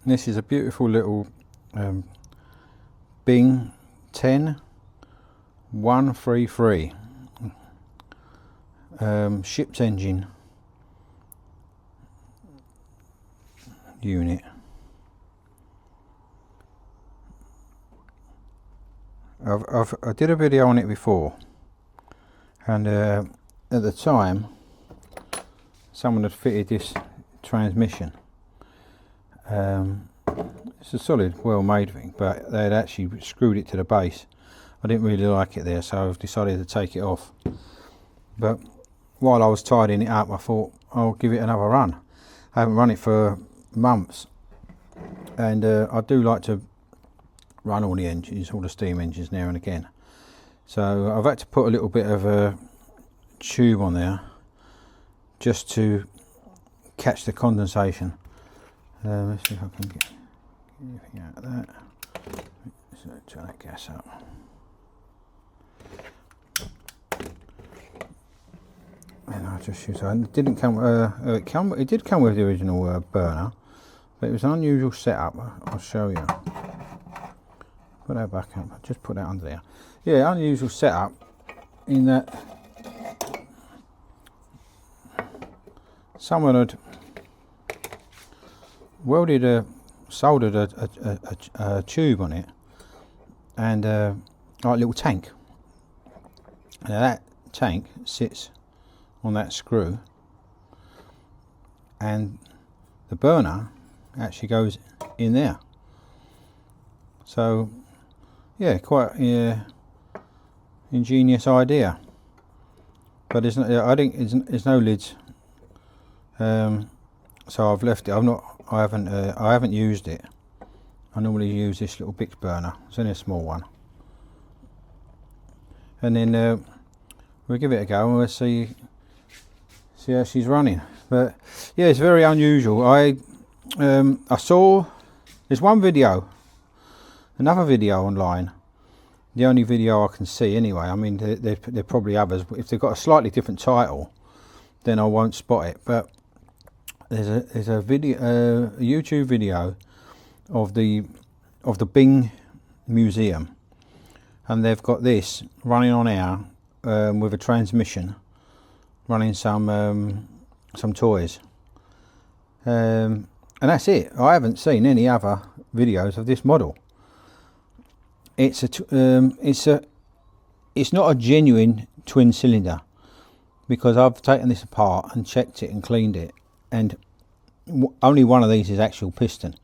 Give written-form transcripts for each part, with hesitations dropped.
This is a beautiful little Bing 10133 ship's engine unit. I did a video on it before, and at the time someone had fitted this transmission. It's a solid, well made thing, but they had actually screwed it to the base. I didn't really like it there, so I've decided to take it off. But while I was tidying it up, I thought I'll give it another run. I haven't run it for months, and I do like to run all the engines, all the steam engines now and again. So I've had to put a little bit of a tube on there just to catch the condensation. Let's see if I can get anything out of that. So turn that gas up. And I just use that. It didn't come. It did come with the original burner, but it was an unusual setup. I'll show you. Put that back up. Just put that under there. Yeah, unusual setup in that someone had soldered a tube on it, and like a little tank. Now that tank sits on that screw, and the burner actually goes in there. So yeah, quite ingenious idea. But there's no, I think there's no lids. So I've left it. I haven't used it. I normally use this little Bix burner. It's only a small one. And then we'll give it a go and we'll see how she's running. But yeah, it's very unusual. I saw there's another video online. The only video I can see anyway. I mean, there are probably others. If they've got a slightly different title, then I won't spot it. But there's a video, a YouTube video of the Bing Museum, and they've got this running on air with a transmission, running some toys, and that's it. I haven't seen any other videos of this model. It's not a genuine twin cylinder, because I've taken this apart and checked it and cleaned it, and only one of these is actual piston.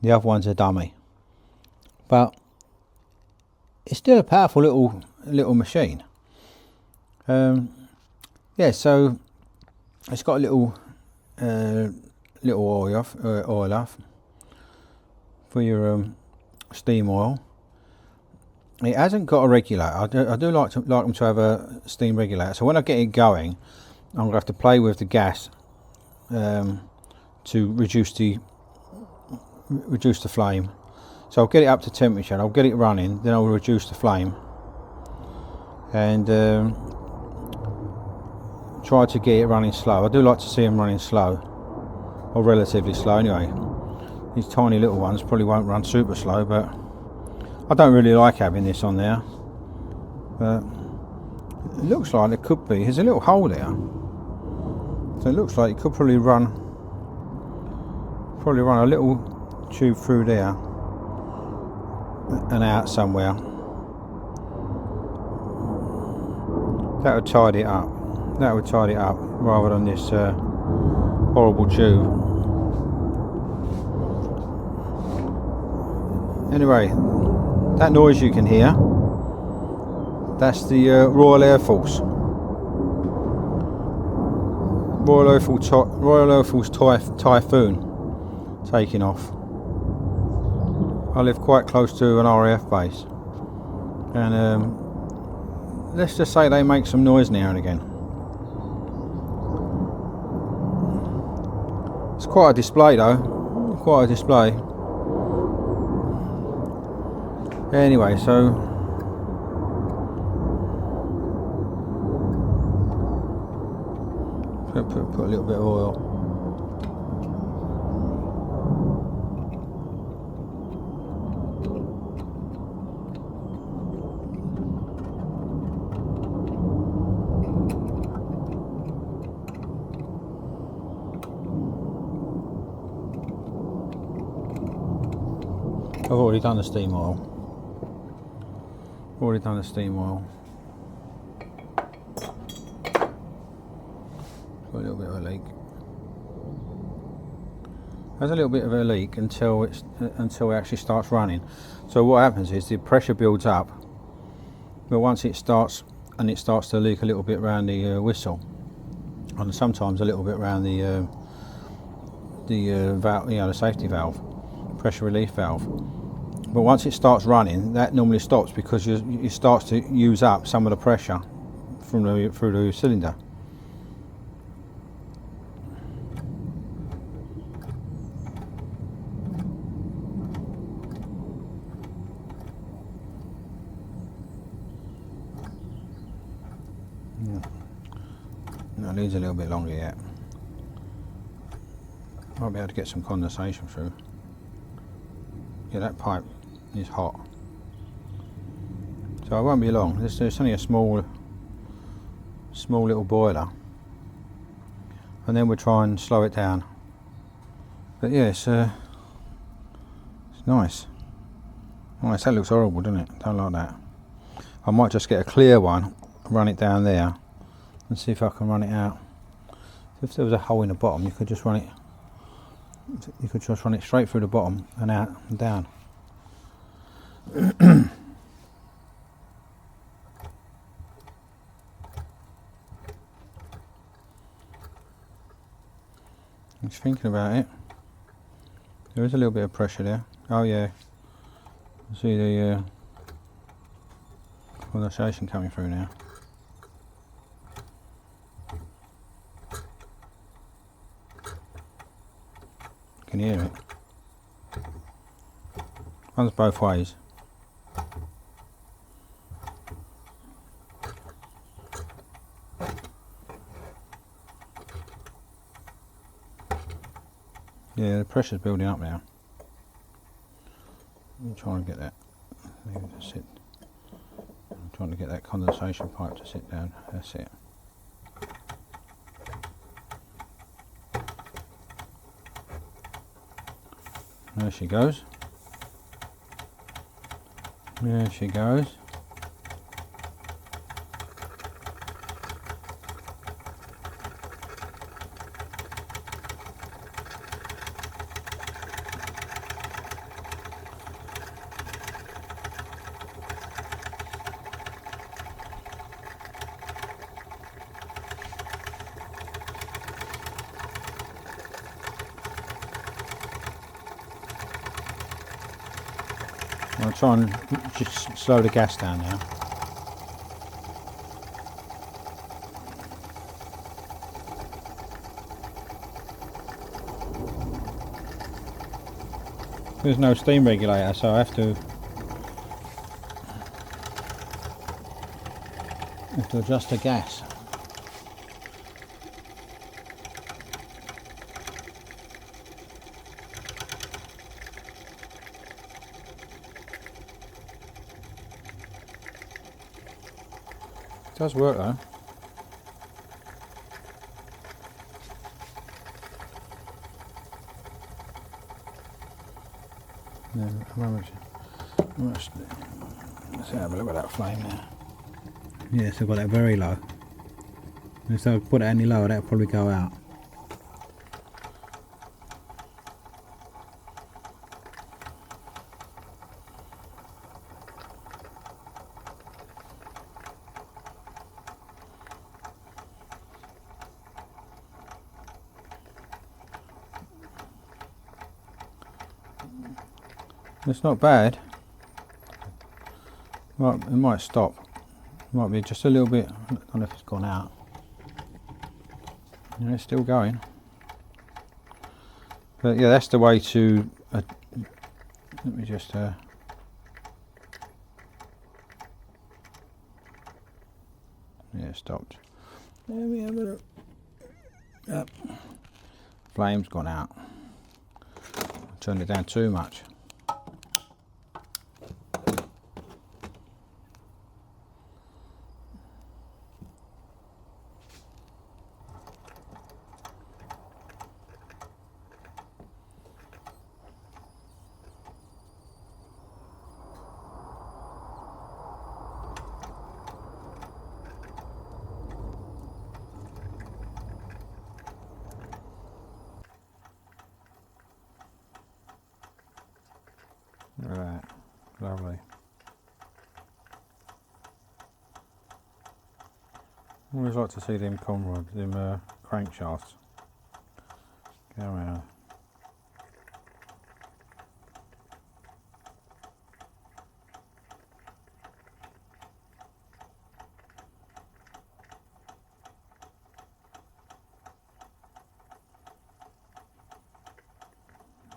The other one's a dummy. But it's still a powerful little machine. Yeah, so it's got a little oil off for your steam oil. It hasn't got a regulator. I do like them to have a steam regulator. So when I get it going, I'm going to have to play with the gas to reduce the flame. So I'll get it up to temperature, and I'll get it running, then I'll reduce the flame, and try to get it running slow. I do like to see them running slow, or relatively slow anyway. These tiny little ones probably won't run super slow, but I don't really like having this on there. But it looks like it could be. There's a little hole there, so it looks like it could probably run a little tube through there and out somewhere. That would tidy it up. That would tidy it up rather than this horrible tube. Anyway, that noise you can hear, that's the Royal Air Force. Royal Air Force Typhoon taking off. I live quite close to an RAF base, and let's just say they make some noise now and again. It's quite a display though, quite a display. Anyway, so put a little bit of oil. I've already done the steam oil. Already done the steam oil. Got a little bit of a leak. There's a little bit of a leak until it actually starts running. So what happens is the pressure builds up, but once it starts to leak a little bit around the whistle, and sometimes a little bit around the valve, the safety valve, pressure relief valve. But once it starts running, that normally stops because it starts to use up some of the pressure through the cylinder. No, it needs a little bit longer yet. Might be able to get some condensation through. Yeah, that pipe is hot. So it won't be long. There's only a small little boiler. And then we'll try and slow it down. But yeah, it's nice. Nice, that looks horrible, doesn't it? Don't like that. I might just get a clear one, run it down there, and see if I can run it out. If there was a hole in the bottom, you could just run it. You could just run it straight through the bottom and out and down. Just thinking about it. There is a little bit of pressure there. Oh yeah. See the condensation coming through now. Can you hear it? Runs both ways. Yeah, the pressure's building up now. I'm trying to get that. Maybe to sit. I'm trying to get that condensation pipe to sit down. That's it. There she goes. There she goes. I'll try and just slow the gas down now. There's no steam regulator, so I have to adjust the gas. It does work though. Let's have a look at that flame now. Yes, I've got that very low. If I put it any lower, that'll probably go out. It's not bad. It might stop. Might be just a little bit. I don't know if it's gone out. Yeah, it's still going. But yeah, that's the way to. Let me just. Yeah, it stopped. Let me have a look. Yep. Flame's gone out. Turned it down too much. Lovely. I always like to see them conrods, them crankshafts go around.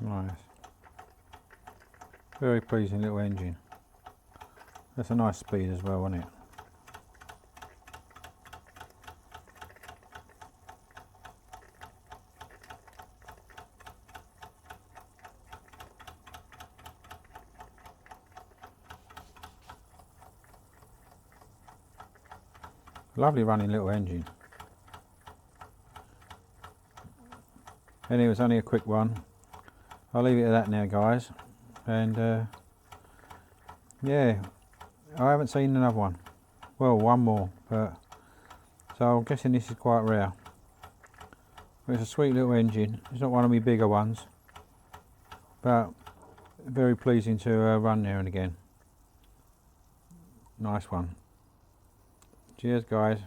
Nice. Very pleasing little engine. That's a nice speed as well, isn't it? Lovely running little engine. Anyway, it was only a quick one. I'll leave it at that now, guys. And yeah, I haven't seen another one. Well, one more, but so I'm guessing this is quite rare. But it's a sweet little engine. It's not one of my bigger ones, but very pleasing to run there and again. Nice one. Cheers, guys.